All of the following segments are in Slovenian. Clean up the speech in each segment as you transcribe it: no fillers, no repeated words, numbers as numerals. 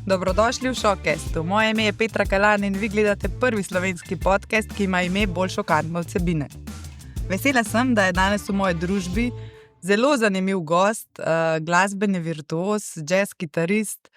Dobrodošli v Šokestu. Moje ime je Petra Kalan in vi gledate prvi slovenski podcast, ki ima ime bolj šokantne vsebine. Vesela sem, da je danes v moji družbi zelo zanimiv gost, glasbeni virtuoz, jazz kitarist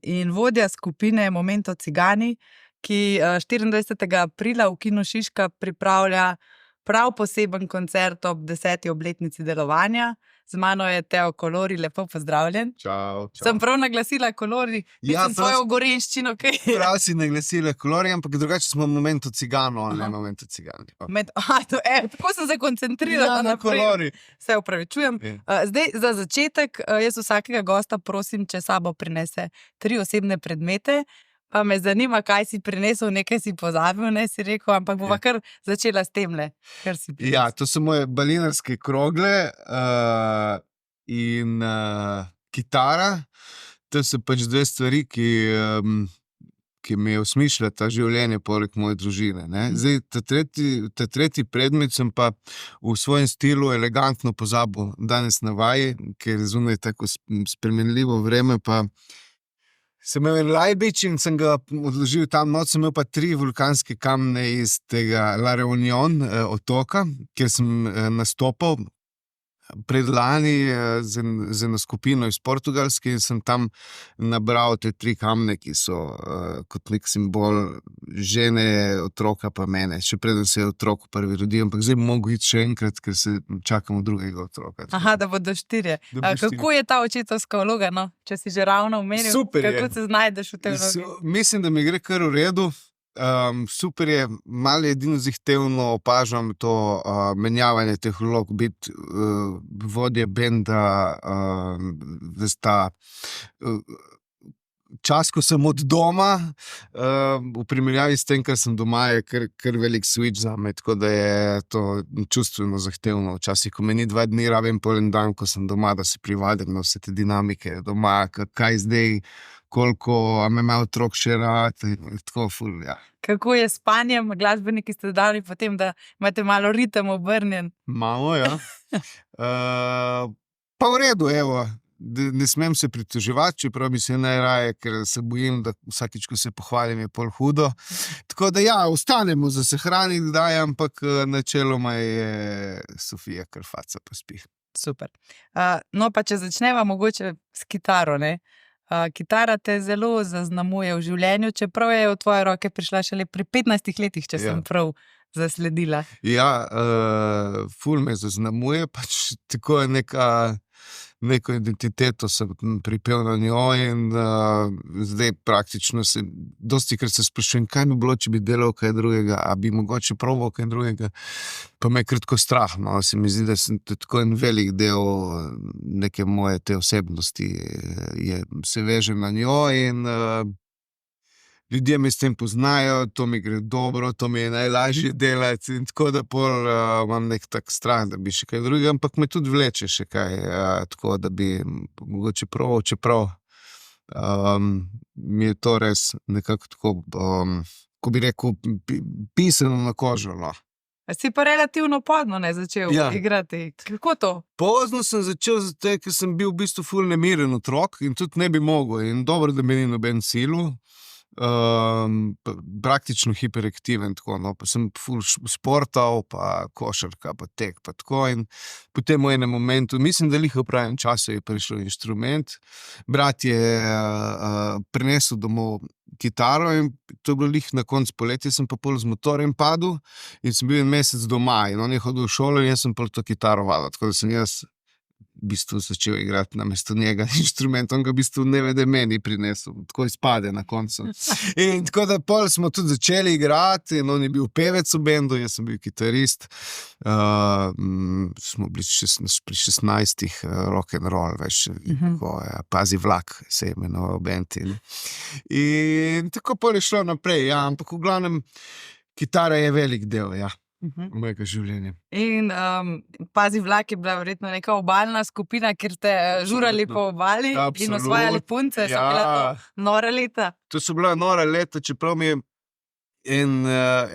in vodja skupine Momento Cigani, ki 24. aprila v Kinu Šiška pripravlja prav poseben koncert ob 10. obletnici delovanja. Z mano je Teo Kolori, lepo pozdravljen. Čau. Sem prav naglasila Kolori, mislim svojo gorenščino, kaj? Prav si naglasila Kolori, ampak drugače smo Momento Cigano, ali ne Momento Cigani. Tako sem se koncentrirala na Kolori. Se upravičujem. Zdaj, za začetek, jaz vsakega gosta prosim, če sabo prinese 3 osebne predmete. Pa me zanima, kaj si prinesel, nekaj si pozabil, ne si rekel, ampak bova kar začela s temle, kar si prinesel. Ja, to so moje balinarske krogle in kitara. To so pač 2 stvari, ki mi osmišljata življenje poleg moje družine. Ne? Zdaj, ta tretji predmet sem pa v svojem stilu elegantno pozabil danes na vaji, ker zunaj tako spremenljivo vreme, pa sem imel en lajbič in sem ga odložil tam noč, sem imel pa 3 vulkanske kamne iz tega La Reunion otoka, kjer sem nastopal predlani z eno skupino iz Portugalske in sem tam nabral te 3 kamne, ki so kot nek simbol žene, otroka pa mene. Še preden se je otrok prvi rodil, ampak zdaj bi mogel iti še enkrat, ker se čakamo drugega otroka. Aha, da bodo 4. Kako je ta očetovska vloga, no? Če si že ravno omenil, Super kako se znajdeš v tej vlogi? Mislim, da mi gre kar v redu. Super je, malo edino zahtevno opažam to menjavanje teh vlog, biti vodja benda, da sta čas, ko sem od doma, v primerjavi s tem, kar sem doma, je kar velik switch zame, tako da je to čustveno zahtevno. Včasih, ko me ni 2 dni, rabim pol en dan, ko sem doma, da se privadim na vse te dinamike doma, kaj zdaj, koliko, a me ima otrok še rad, tako ful, ja. Kako je s spanjem, glasbeniki ste dali potem, da imate malo ritem obrnjen? Malo, ja. Pa v redu, evo. Ne smem se pritoževati, čeprav bi se najraje, ker se bojim, da vsakič, ko se pohvalim, je pol hudo. Tako da ja, ostanemo za se hraniti, kdaj, ampak načeloma je Sofija kar faca pa spi. Super. No, pa če začneva mogoče s kitaro, ne? Kitara te zelo zaznamuje v življenju, čeprav je v tvoje roke prišla šele pri 15 letih, če sem prav zasledila. Ja, ful me zaznamuje, pač tako je neko identiteto sem pripel na njo in zdaj praktično dostikrat se sprašujem, kaj bi bilo, če bi delal kaj drugega, a bi mogoče probal kaj drugega, pa me je kratko strah, no, se mi zdi, da sem tako en velik del neke moje te osebnosti se veže na njo in ljudje me s tem poznajo, to mi gre dobro, to mi je najlažje delati in tako da pol imam nek tak strah, da bi še kaj drugega, ampak me tudi vleče še kaj, tako da bi mogoče probal, čeprav mi je to res nekako tako, ko bi rekel, pisano na kožo, no. Si pa relativno pozno začel igrati. Kako to? Pozno sem začel zato, ker sem bil v bistvu ful nemiren otrok in tudi ne bi mogel in dobro, da me ni noben silil. Praktično hiperaktiven, tako, no, pa sem ful sportal, pa košarka, pa tek, pa tako in potem v enem momentu, mislim, da v pravem času je prišel inštrument, brat je prinesel domov kitaro in to je bilo na koncu poletja, sem pa pol z motorjem padel in sem bil 1 mesec doma in on je hodil v šolo in jaz sem pol to kitaro vadil, tako da sem jaz v bistvu začel igrati namesto njega inštrument, on ga v bistvu ne vede meni prinesel, tako izpade na koncu. In tako da pol smo tudi začeli igrati in on je bil pevec v bendu, jaz sem bil kitarist, smo bili pri 16 rock'n'roll, veš, Pazi vlak se je imenoval bend in tako pol je šlo naprej, ja, ampak v glavnem kitara je velik del, ja. Mojega življenja. In Pazi vlak je bila verjetno neka obalna skupina, kjer ste žurali po obali in osvajali punce, so bila to nora leta? To so bila nora leta, čeprav mi je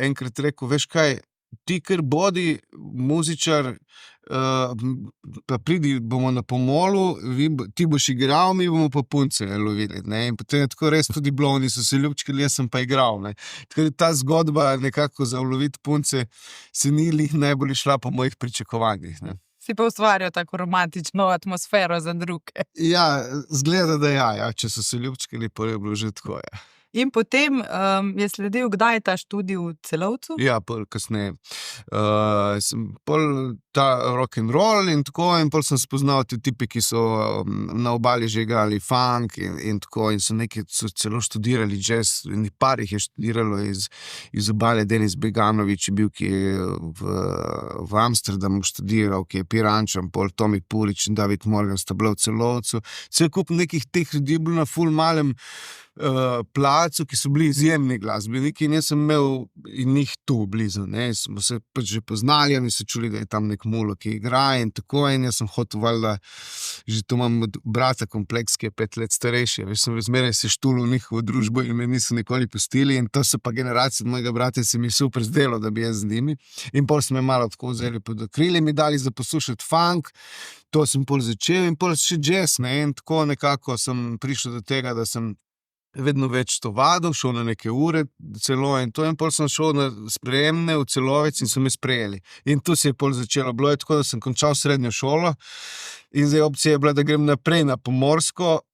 enkrat rekel, veš kaj, ti kar bodi muzičar, pa pridi, bomo na pomolu, ti boš igral, mi bomo pa punce lovili. Ne? In potem je tako res tudi bilo, oni so se ljubčkali, jaz sem pa igral. Ne? Tako da ta zgodba nekako za uloviti punce se ni lih najbolj šla po mojih pričakovanjih. Ne? Si pa ustvarjal tako romantično atmosfero za druge. Ja, zgleda, da ja, če so se ljubčkali, pa je bilo že tako. Ja. In potem je sledil, kdaj je ta študij v Celovcu? Ja, pol kasneje. Pol ta rock'n'roll in tako, in pol sem spoznal te tipe, ki so na obali že igrali funk in tako, in so celo študirali jazz, in par jih je študiralo iz obale. Denis Beganović je bil, ki je v Amsterdamu študiral, ki je Pirančan, pol Tomi Pulič in David Morgan sta bila v Celovcu. Cel kup nekih teh ljudi je bil na ful malem placu, ki so bili izjemni glasbeniki, in jaz sem imel in njih tu blizu, ne, smo se pač že poznali, oni so čuli, da je tam nek mulo, ki igra in tako, in jaz sem hotel valjda, že tu imam brata kompleks, ki je 5 let starejši, veš, sem zmeraj se štul v njihovo družbo in me niso nikoli pustili, in to so pa generacije mojega brata, se mi super zdelo, da bi jaz z njimi, in pol so me malo tako vzeli pod okrilje, mi dali za poslušati funk, to sem pol začel, in pol še jazz, ne, in tako nekako sem prišel do tega, da sem vedno več to vadil, šel na neke ure celo in to, in pol sem šel na sprejemne v Celovec in so me sprejeli. In tu se je pol začelo. Bilo je tako, da sem končal srednjo šolo in zdaj opcija je bila, da grem naprej na Pomorsko,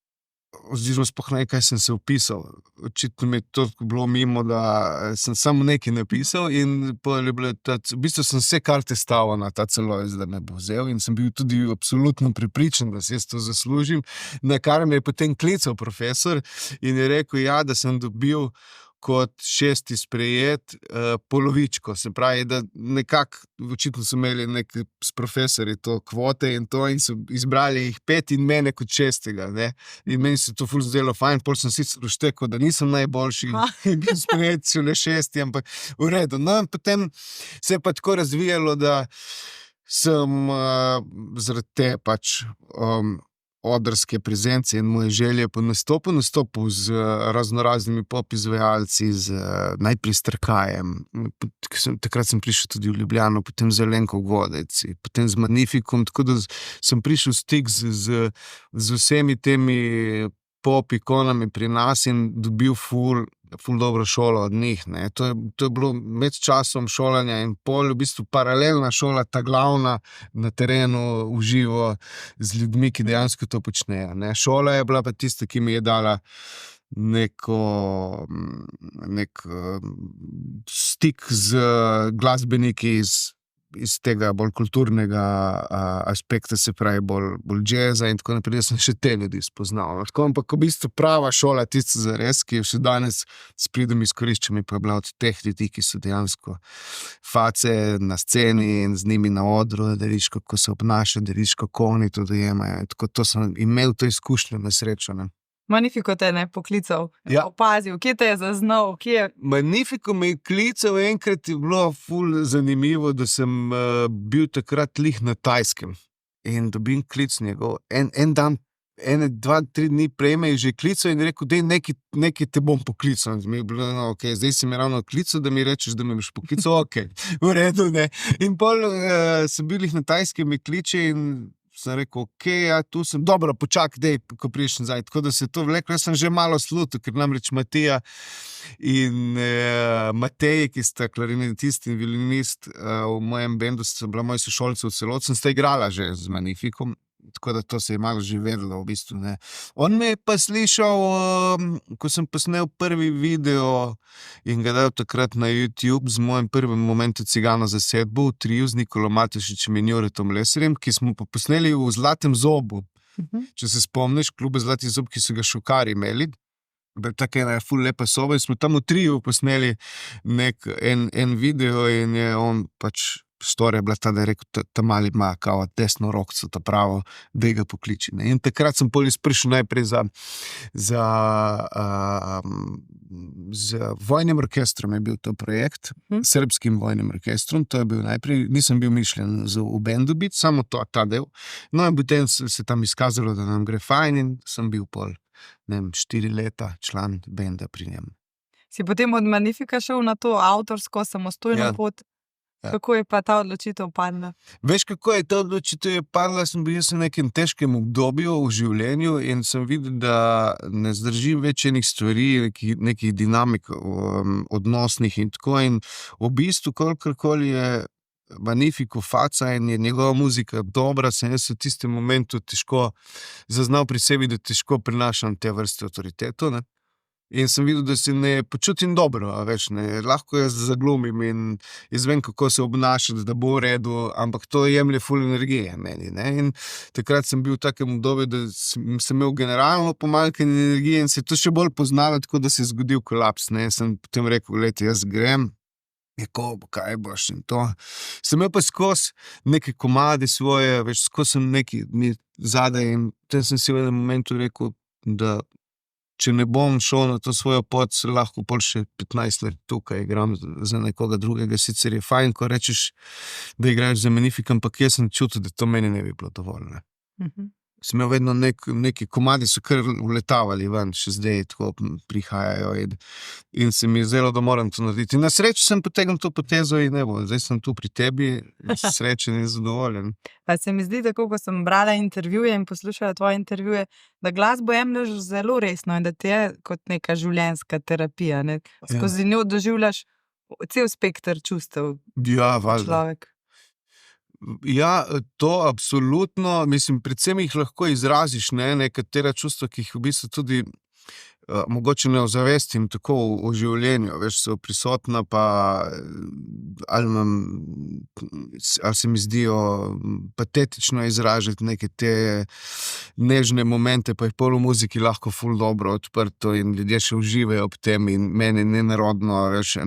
oziroma sploh ne, kaj sem se vpisal. Očitno mi je to bilo mimo, da sem samo nekaj napisal in v bistvu sem vse karte stavil na ta Celovec, da me bo vzel, in sem bil tudi absolutno prepričan, da si jaz to zaslužim, na kar me je potem klical profesor in je rekel, ja, da sem dobil kot 6. sprejet polovičko. Se pravi, da nekako, očitno so imeli s profesorji to kvote in to, in so izbrali jih 5 in mene kot 6. Ne? In meni se to ful zdelo fajn, pol sem sicer uštekal, da nisem najboljši in bil sprejet šele 6, ampak v redu. No, in potem se je pa tako razvijalo, da sem zaradi te pač odrske prezence in moje želje po nastopu z raznoraznimi pop izvajalci, najprej s Trkajem, takrat sem prišel tudi v Ljubljano, potem z Alenko Godec, potem z Magnifikom, tako da sem prišel v stik z vsemi temi pop ikonami pri nas in dobil ful dobro šolo od njih. Ne. To je bilo med časom šolanja in pol, v bistvu paralelna šola, ta glavna na terenu, v živo, z ljudmi, ki dejansko to počnejo. Ne. Šola je bila pa tista, ki mi je dala nek stik z glasbeniki iz tega bolj kulturnega aspekta, se pravi bolj džeza in tako naprej, da sem še te ljudi spoznal. Tako, ampak v bistvu prava šola, tista zares, ki jo še danes s pridom izkoriščam, je pa bila od teh ljudi, ki so dejansko face na sceni in z njimi na odru, da vidiš, kako se obnašajo, da vidiš, kako oni to dojemajo. Tako to sem imel to izkušnjo na srečo. Ne. Magnifico te je poklical, ja. Opazil, kje te je zaznal, Magnifico me je klical, enkrat je bilo ful zanimivo, da sem bil takrat lih na Tajskem in dobim klic njegov. En dan, 2-3 dni prej me je že klical in rekel, da nekaj te bom poklical. Mi je bilo, no, okay, zdaj si me ravno klical, da mi rečeš, da me boš poklical, ok, v redu, ne. In pol sem bil lih na Tajskem, me kliče in sem rekel, ok, ja, tu sem, dobro, počakaj, dej, ko priješ nazaj. Tako da se je to vleklo, jaz sem že malo slutil, ker namreč Matija in Matej, ki sta klarinetist in violinist v mojem bendu, sta bila moji sošolci v Celovcu, sta igrala že z Magnificom, tako da to se je malo že vedelo v bistvu. Ne. On me je pa slišal, ko sem posnel prvi video in ga dal takrat na YouTube z mojim prvim Momentu cigana zasedbo v triju z Nikolo Matešičem in Juretom Leserjem, ki smo pa posneli v Zlatem zobu. Če se spomniš, klube Zlati zob, ki so ga Šukari imeli, tako ena ful lepa soba in smo tam v triju posneli en video in je on pač storija bila ta, da je rekel, ta mali ima kao desno rokco, ta pravo, da ga pokliči. Ne. In takrat sem pol izprišel najprej z vojnim orkestrom je bil to projekt, srbskim vojnim orkestrom, to je bil najprej, nisem bil mišljen v bendu biti, samo ta del. No in potem se tam izkazalo, da nam gre fajn in sem bil pol, ne vem, 4 leta član benda pri njem. Si potem od Magnifica šel na to avtorsko samostojno pot? Ja. Kako je pa ta odločitev padla? Veš, kako je ta odločitev je padla? Sem bil jaz v nekem težkem obdobju v življenju in sem videl, da ne zdržim več enih stvari, nekih dinamik odnosnih in tako. In v bistvu, kolikorkoli je Magnifico faca in je njegova muzika dobra, sem jaz v tistem momentu težko zaznal pri sebi, da težko prinašam te vrste avtoriteto, ne. In sem videl, da se ne počutim dobro, a veš, ne, lahko jaz zaglumim in jaz vem, kako se obnašati, da bo v redu, ampak to jemlje ful energije meni, ne, in takrat sem bil v takem obdobju, da sem imel generalno pomanjkanje energije in se je to še bolj poznalo, tako da se je zgodil kolaps, ne, sem potem rekel, glejte, jaz grem, kaj boš in to. Sem imel pa skozi neke komade svoje, veš, skozi sem neki zadaj in potem sem si v enem momentu rekel, da če ne bom šel na to svojo pot, se lahko pol še 15 let tukaj igram za nekoga drugega. Sicer je fajn, ko rečeš, da igraš za Magnifico, ampak jaz sem čutil, da to meni ne bi bilo dovolj, ne. Sem imel vedno neki komadi so kar uletavali ven, še zdaj tako prihajajo in se mi je zdelo, da moram to narediti. In na srečo sem potegnil to potezo in evo, zdaj sem tu pri tebi, srečen in zadovoljen. Pa se mi zdi, tako ko sem brala intervjuje in poslušala tvoje intervjuje, da glasbo jemlješ zelo resno in da ti je kot neka življenjska terapija, ne. Skozi njo doživljaš cel spekter čustev Ja, valjda. človek. Ja, to absolutno, mislim, predvsem jih lahko izraziš, ne, nekatera čustva, ki jih v bistvu tudi mogoče ne ozavestim tako v življenju, veš, so prisotna pa ali se mi zdijo patetično izražati neke te nežne momente, pa jih pol v muziki lahko ful dobro odprto in ljudje še uživajo ob tem in meni nenarodno, veš,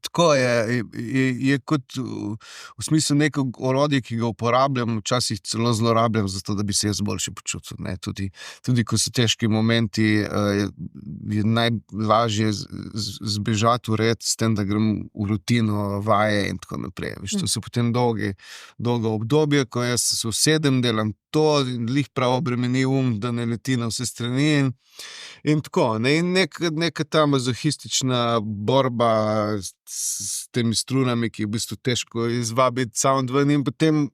tako je kot v smislu neko orodje, ki ga uporabljam, včasih celo zlorabljam, zato da bi se jaz boljše počutil, ne, tudi ko so težki momenti, je najlažje zbežati v red s tem, da grem v rutino, vaje in tako naprej, veš, to so potem dolga obdobja, ko jaz se usedem, delam to, glih prav obremeni da ne leti na vse strani in tako, ne, in neka ta mazohistična borba s temi strunami, ki je v bistvu težko izvabiti sound ven in potem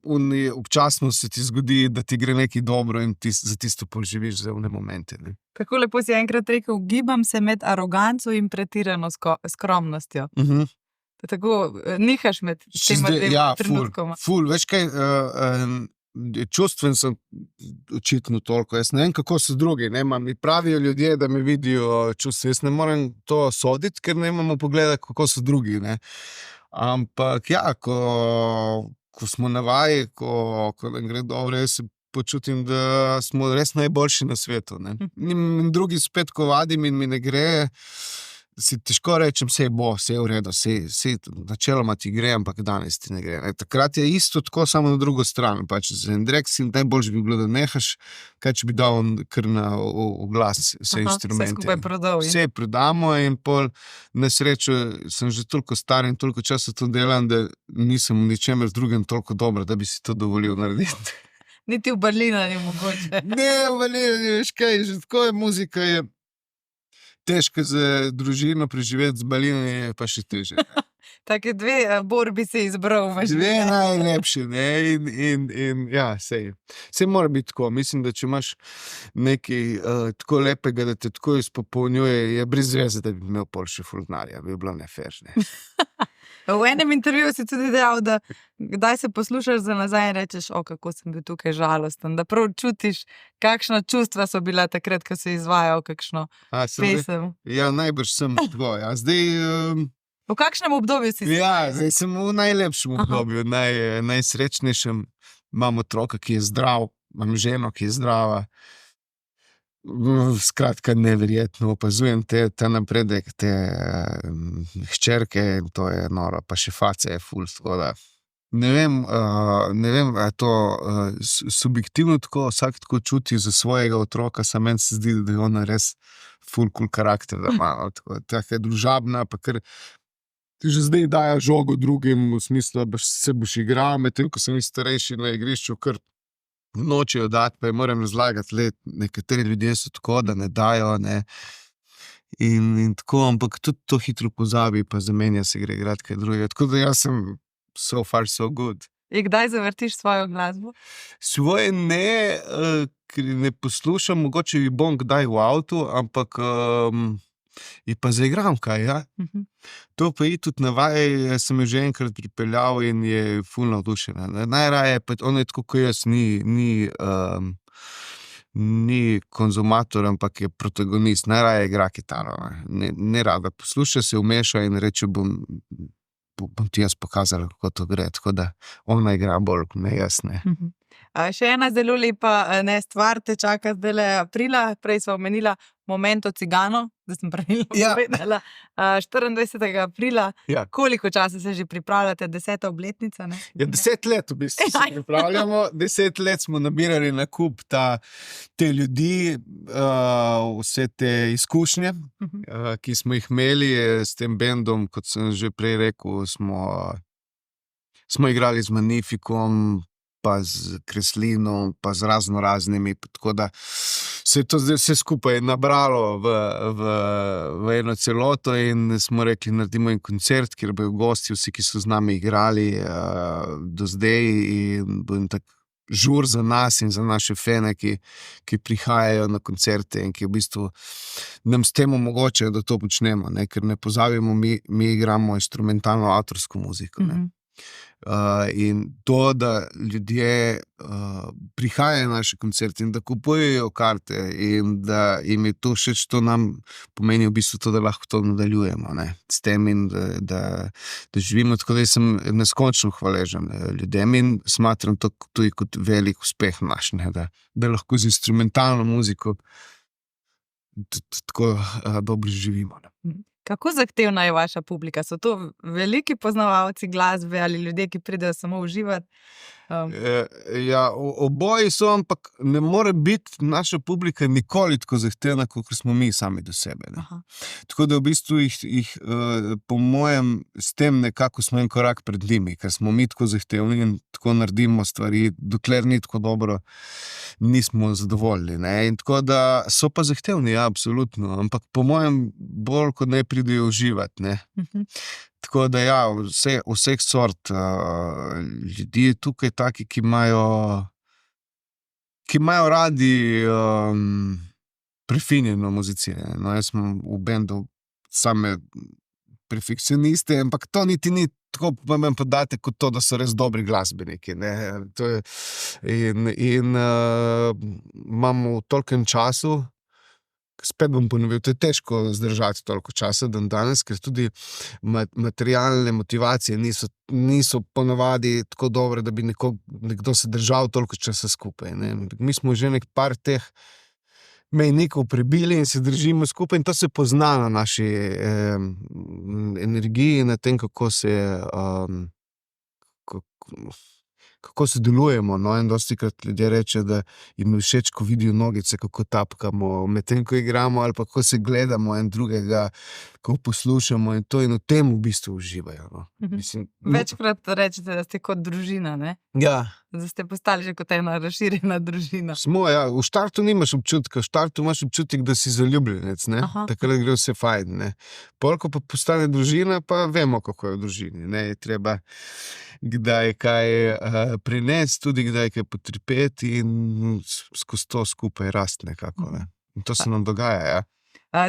občasno se ti zgodi, da ti gre nekaj dobro in ti za tisto pol živiš za one momente, ne. Kako lepo si enkrat rekel, gibam se med aroganco in pretirano skromnostjo. Tako nihaš med tema dvema trenutkoma. Ful, veš kaj, čustven sem očitno toliko, jaz ne vem, kako so drugi, ne, mi pravijo ljudje, da me vidijo čustva, jaz ne morem to soditi, ker ne imamo pogleda, kako so drugi, ne, ampak ja, ko smo na vaji, ko nam gre dobro, jaz se počutim, da smo res najboljši na svetu, ne, in drugi spet, ko vadim in mi ne gre, si težko rečem, sej je v redu, sej načeloma ti gre, ampak danes ti ne gre. Takrat je isto tako, samo na drugo stran. Pač za en drek si najboljši bi bilo, da nehaš, kaj če bi dal kar v glas vse instrumente. Vse skupaj prodal. Vse prodamo in pol na srečo sem že toliko star in toliko časa to delam, da nisem v ničemer drugem toliko dober, da bi si to dovolil narediti. Niti v Berlinu ni mogoče. Ne, v Berlinu, veš kaj, že tako je, muzika je težko za družino preživeti, z Berlinom je pa še težje. Take dve borbi si izbral. Dve najlepše, ne, in ja, sej mora biti tako. Mislim, da če imaš nekaj tako lepega, da te tako izpopolnjuje, je brez veze, da bi imel pol še ful denarja, bi bilo nefer, ne. V enem intervjuju si tudi dejal, da kdaj se poslušaš za nazaj in rečeš, kako sem bil tukaj žalosten, da prav čutiš, kakšna čustva so bila takrat, ko si izvajal kakšno pesem. Ja, najbrž sem tako, ja, zdaj v kakšnem obdobju si? Ja, zdaj sem v najlepšem obdobju, najsrečnejšem, imam otroka, ki je zdrav, imam ženo, ki je zdrava. Skratka, neverjetno opazujem ta napredek, te hčerke, to je noro, pa še face je ful, tako da ne vem, a je to subjektivno tako, vsak tako čuti za svojega otroka, samo meni se zdi, da je ona res ful cool karakter, da ima, tako je družabna, pa kar ti že zdaj daja žogo drugim, v smislu, da se boš igral, medtem ko so mi starejši na igrišču, kar nočejo dati, pa je moram razlagati, nekateri ljudje so tako, da ne dajo, ne, in tako, ampak tudi to hitro pozabi, pa zamenja se gre igrati kaj drugega, tako da jaz sem so far so good. In kdaj zavrtiš svojo glasbo? Svoje ne, ker ne poslušam, mogoče jih bom kdaj v avtu, ampak je pa zaigram kaj, ja. To pa je tudi na vaje, jaz sem jo že enkrat pripeljal in je ful navdušena. Najraje pa on je tako kot jaz, ni konzumator, ampak je protagonist. Najraje igra kitaro. Ne rada posluša, se vmeša in reče, bom ti jaz pokazala, kako to gre. Tako da ona igra bolj, ne jaz ne. Še ena zelo lepa stvar te čaka zdajle aprila. Prej sva omenila Momento cigano, zdaj sem pravilno povedala. 24. aprila. Ja. Koliko časa se že pripravljate? 10. obletnica, ne? Ja, 10 let v bistvu se pripravljamo. 10 let smo nabirali na kup te ljudi, vse te izkušnje, ki smo jih imeli s tem bendom, kot sem že prej rekel, smo igrali z Magnificom, pa z Kreslinom, pa z raznimi, tako da se je to zdaj vse skupaj nabralo v eno celoto in smo rekli, naredimo en koncert, kjer bojo gosti, vsi, ki so z nami igrali do zdaj in bo jim tak žur za nas in za naše fene, ki prihajajo na koncerte in ki v bistvu nam s tem omogočajo, da to počnemo, ne? Ker ne pozabimo, mi igramo instrumentalno avtorsko muziko, ne? In to, da ljudje prihajajo na naše koncerte in da kupujejo karte in da jim je to všeč, to nam pomeni v bistvu to, da lahko to nadaljujemo, ne? S tem in da živimo, tako da sem neskončno hvaležen ljudem in smatram to tudi kot velik uspeh naš, ne? Da lahko z instrumentalno muziko tako dobro živimo, ne? Kako zahtevna je vaša publika? So to veliki poznavalci glasbe ali ljudje, ki pridejo samo uživati? Ja, oboji so, ampak ne more biti naša publika nikoli tako zahtevna, kot smo mi sami do sebe, ne? Tako da v bistvu jih po mojem s tem nekako smo en korak pred njimi, ker smo mi tako zahtevni in tako naredimo stvari, dokler ni tako dobro, nismo zadovoljni, ne? In tako da so pa zahtevni, ja, absolutno, ampak po mojem bolj kot ne pridejo uživati, ne? Tako da ja, vseh sort ljudi je tukaj taki, ki imajo radi prefinjeno muziciranje. No, jaz sem v bendu same perfekcioniste, ampak to niti ni tako pomemben podatek kot to, da so res dobri glasbeniki, ne? To je, in imamo v tolkem času, spet bom ponovil, to je težko zdržati toliko časa dan danes, ker tudi materialne motivacije niso ponovadi tako dobre, da bi nekdo se držal toliko časa skupaj, ne? Mi smo že nek par teh mejnikov prebili in se držimo skupaj in to se pozna na naši energiji, na tem, kako se delujemo, no, in dostikrat ljudje reče, da jim je všeč, ko vidijo nogice, kako tapkamo, medtem ko igramo, ali pa kako se gledamo en drugega, ko poslušamo in to in v tem v bistvu uživajo, no. Mislim, Večkrat rečete, da ste kot družina, ne? ja, Da ste postali že kot ena razširjena družina. smo, ja, v štartu nimaš občutka, v štartu imaš občutek, da si zaljubljenec, ne, takrat gre vse fajn, ne. Pol, ko pa postane družina, pa vemo, kako je v družini, ne, je treba kdaj kaj prinesti, tudi kdaj kaj potrpeti in skozi to skupaj rasti nekako, ne. In to se nam dogaja, ja.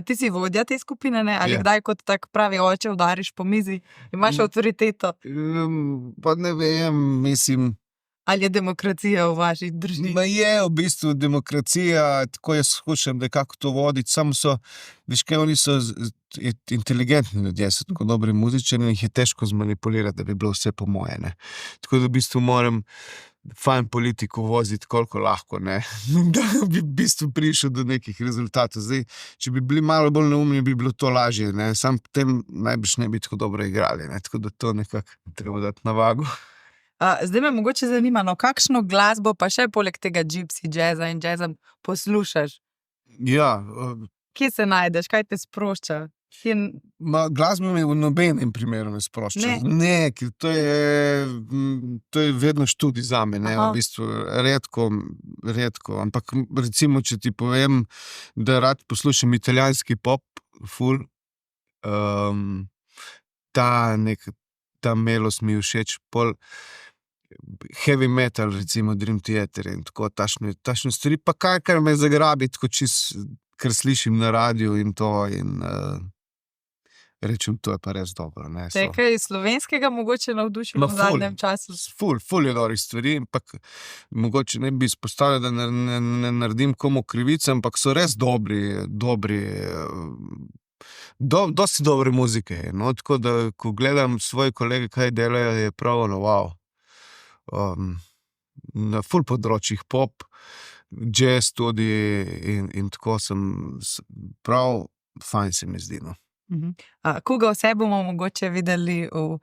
Ti si vodja te skupine, ne? Ali Ja. kdaj kot tak pravi oče udariš po mizi? Imaš avtoriteto? Pa ne vem, mislim, Ali je demokracija v vaši družini? ma je v bistvu demokracija, tako jaz skušam nekako to voditi, samo so, veš kaj, oni so inteligentni ljudje, so tako dobri muzičani in jih je težko zmanipulirati, da bi bilo vse po moje, ne. Tako da v bistvu moram fajn politiko voziti, koliko lahko, ne, da bi v bistvu prišel do nekih rezultatov. Zdaj, če bi bili malo bolj neumni, bi bilo to lažje, ne, sam potem najbrž ne bi tako dobro igrali, ne, tako da to nekako treba dati na vago. Zdaj me mogoče zanima, no, kakšno glasbo pa še poleg tega gypsy jazza in jazza poslušaš? Ja, Kje se najdeš? Kaj te sprošča? glasba me v nobenem primeru ne sprošča. Ne. Ne, ker to je vedno študij zame, ne, Aha. v bistvu redko, ampak recimo, če ti povem, da rad poslušam italijanski pop, ful, ta ta melos mi je všeč, pol heavy metal, recimo Dream Theater in tako, tašne stvari, pa kar me zagrabi, tako čist, kar slišim na radiju in to, in rečem, to je pa res dobro, ne. Te je kaj slovenskega mogoče navdušilo v zadnjem času? Ful je dobrih stvari, ampak mogoče ne bi izpostavljal, da ne naredim komu krivice, ampak so res dobri, dosti dobre muzike je, no, tako da, ko gledam svoje kolege, kaj delajo, je prav ono, wow. Na ful področjih pop, jazz tudi in tako prav fajn se mi zdi, no. Koga vse bomo mogoče videli v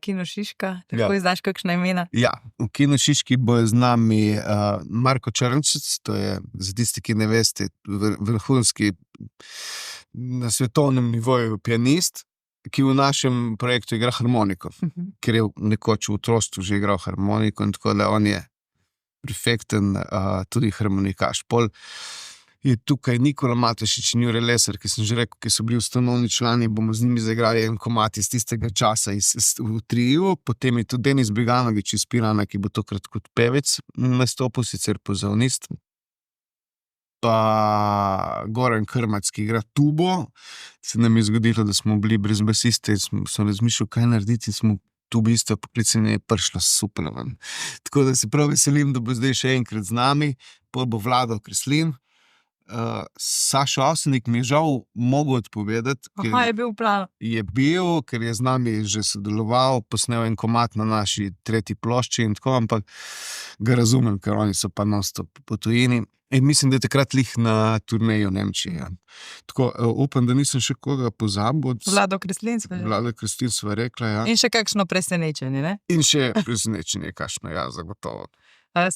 Kinu Šiška? Tako izdaš kakšna imena? Ja, v Kinu Šiški bo z nami Marko Črnčec, to je, za tisti, ki ne veste, vrhunski na svetovnem nivoju pianist, ki v našem projektu igra harmoniko, ker je nekoč v otroštvu že igral harmoniko in tako, da on je perfekten tudi harmonikaš. Pol je tukaj Nikola Matešič in Jure Lesar, ki sem že rekel, ki so bili ustanovni člani, bomo z njimi zaigrali en komad iz tistega časa v triju, potem je tudi Denis Beganovič iz Pirana, ki bo tokrat kot pevec nastopil, sicer pozavnist, pa Goran Krmac, ki igra tubo. Se nam je zgodilo, da smo bili brez basiste in sem razmišljal, kaj narediti, in smo tubisto poklicali, je prišlo super ven. Tako da se prav veselim, da bo zdaj še enkrat z nami, pol bo Vlado Kreslin. Sašo Avsenik mi je žal mogel odpovedati. Je bil v planu. Je bil, ker je z nami že sodeloval, posnel en komad na naši 3. plošči in tako, ampak ga razumem, ker oni so pa non-stop po tujini. In mislim, da je takrat lih na turneji v Nemčiji. Ja. Tako, upam, da nisem še koga pozabil. Vlado Kreslin sva rekla. Vlado Kreslin sva rekla, ja. In še kakšno presenečenje, ne? In še presenečenje, kakšno, ja, zagotovo.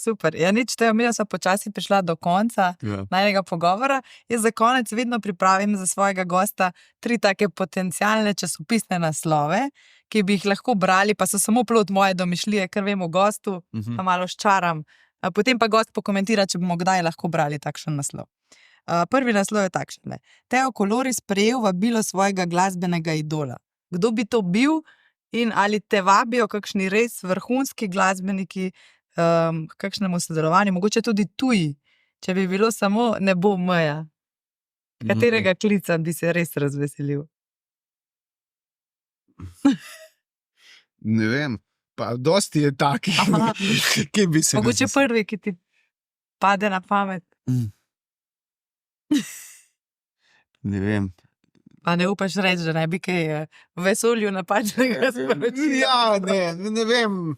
Super. Ja, nič, mi sva počasi prišla do konca najnega pogovora. Jaz za konec vedno pripravim za svojega gosta 3 take potencialne časopisne naslove, ki bi jih lahko brali, pa so samo plod moje domišljije, ker vem o gostu, pa malo ščaram. Potem pa gost pokomentira, če bomo kdaj lahko brali takšen naslov. Prvi naslov je takšen. Teo Koloris prejel vabilo svojega glasbenega idola. Kdo bi to bil in ali te vabijo kakšni res vrhunski glasbeniki k kakšnemu sodelovanju, mogoče tudi tuji, če bi bilo samo Ne bo meja. Katerega klica bi se res razveselil? Ne vem. Pa dosti je takih, ki bi se... Mogoče prvi, ki ti pade na pamet. Ne vem. Pa ne upaš reči, da ne bi kaj v vesolju napačnega sporočila. Ja, ne vem.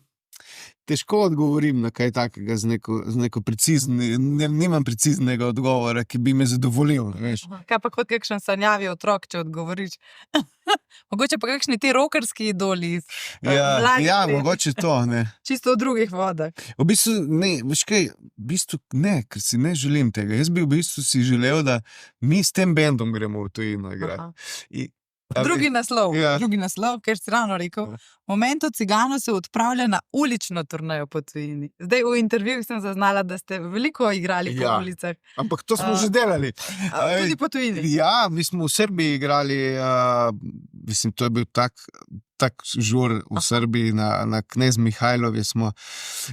Težko odgovorim na kaj takega z neko nimam preciznega odgovora, ki bi me zadovoljil, veš. Kaj pa kot kakšen sanjavi otrok, če odgovoriš? Mogoče pa kakšni ti rokerski idoli iz mladih let. Ja, mogoče to, ne. Čisto v drugih vodah. V bistvu, ne, veš kaj, ker si ne želim tega. Jaz bi v bistvu si želel, da mi s tem bendom gremo v tujino igrati. Drugi naslov, ker si ravno rekel, Momento Cigano se odpravlja na ulično turnejo po tujini. Zdaj v intervjuju sem zaznala, da ste veliko igrali po ulicah. Ampak to smo že delali. Tudi po tujini. Ja, mi smo v Srbiji igrali, mislim, to je bil tak žur v Srbiji na Knez Mihajlovi.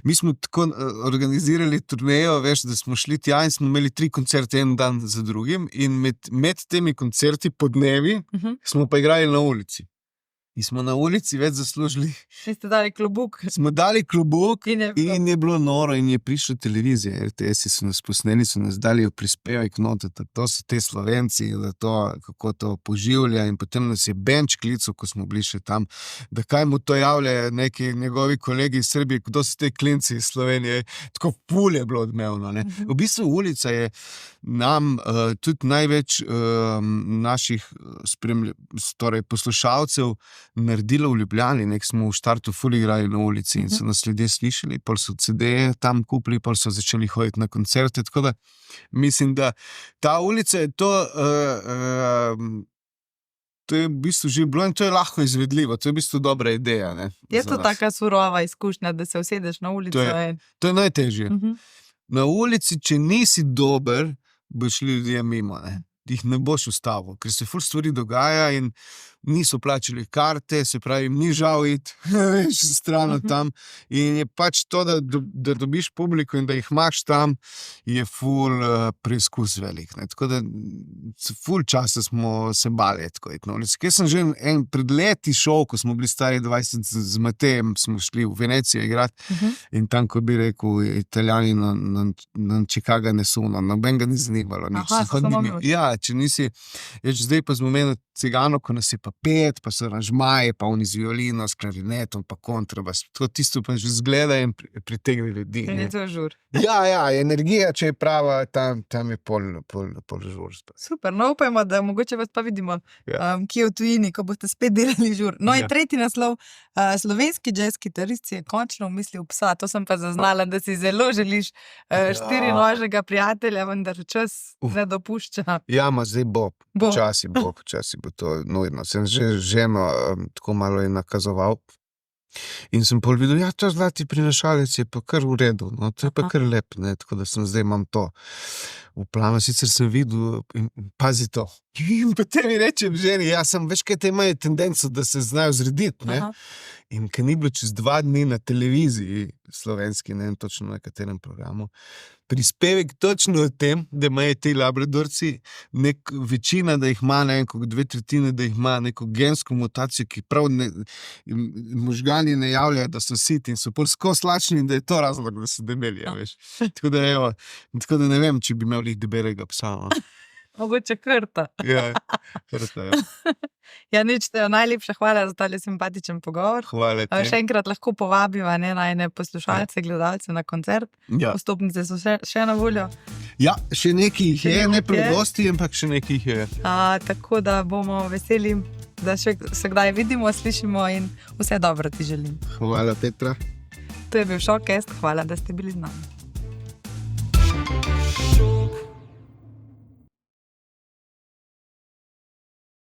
Mi smo tako organizirali turnejo, veš, da smo šli tja in smo imeli 3 koncerte en dan za drugim in med temi koncerti po dnevi smo pa igrali na ulici. In smo na ulici več zaslužili. Ste dali klobuk. Smo dali klobuk in je bilo noro in je prišla televizija. RTS so nas posneli, so nas dali v prispevek noter, da to so te Slovenci, da to, kako to poživlja, in potem nas je benč klical, ko smo bili še tam, da kaj mu to javljajo neki njegovi kolegi iz Srbije, kdo so te klinci iz Slovenije. Tako ful je bilo odmevno, ne. V bistvu ulica je nam tudi največ naših poslušalcev naredila v Ljubljani, nek smo v štartu ful igrali na ulici in so nas ljudje slišali, pol so CD-je tam kupili, pol so začeli hoditi na koncerte, tako da mislim, da ta ulica je to je v bistvu že bilo in to je lahko izvedljivo, to je v bistvu dobra ideja, ne. Je to taka surova izkušnja, da se usedeš na ulico? To je najtežje. Na ulici, če nisi dober, boš šli ljudje mimo, ne. Jih ne boš ustavil, ker se ful stvari dogaja in niso plačali karte, se pravi, ni žal iti, veš, stran od tam. In je pač to, da dobiš publiko in da jih imaš tam, je ful preizkus velik. Ne? Tako da ful časa smo se bali. Jaz sem že pred leti šel, ko smo bili stari 20 z Matejem, smo šli v Venecijo igrati in tam, ko bi rekel, Italijani na Chicago ne suno, noben ga ni zanimalo. Ja, če nisi, zdaj pa smo imeli cigano, ko nas je pa 5, pa so aranžmaji, pa oni z violino, s klarinetom, pa kontrabas. Tisto pa že zgleda in pritegne ljudi. In je to žur. Ja, energija, če je prava, tam je pol žur. Super, no upajmo, da mogoče vas pa vidimo, kje v tujini, ko boste spet delali žur. No in tretji naslov, slovenski jazz kitarist si je končno umislil psa, to sem pa zaznala, da si zelo želiš štirinožega prijatelja, vendar čas ne dopušča. Ja, ma zdaj bo. Počasi bo to nujno. Sem že ženo tako malo je nakazoval in sem pol videl, ja, to zlati prinašalec je pa kar v redu, no, to je pa kar lep, ne, tako da sem zdaj imam to v planu, sicer sem videl in pazi to. In potem mi rečem ženi, ja, sem veš, kaj te imajo tendenco, da se znajo zrediti, ne, in ker ni bilo čez 2 dni na televiziji slovenski, ne vem točno na katerem programu, prispevek točno o tem, da imajo ti labradorci večina, da jih ima, ne vem, 2/3, da jih ima neko gensko mutacijo, ki prav možgani ne javljajo, da so siti in so pol skozi lačni in da je to razlog, da so debeli, veš. Tako da ne vem, če bi imel jih debelega psa. Mogoče krta. Ja, krta, ja. Ja, nič, najlepša hvala za tale simpatičen pogovor. Hvala ti. Še enkrat lahko povabiva najne poslušalce, gledalce na koncert. Vstopnice so še na voljo. Ja, še nekaj jih je, ne predosti, ampak še nekaj jih je. Tako da bomo veseli, da še se kdaj vidimo, slišimo in vse dobro ti želim. Hvala, Petra. To je bil Showcast, hvala, da ste bili z nami.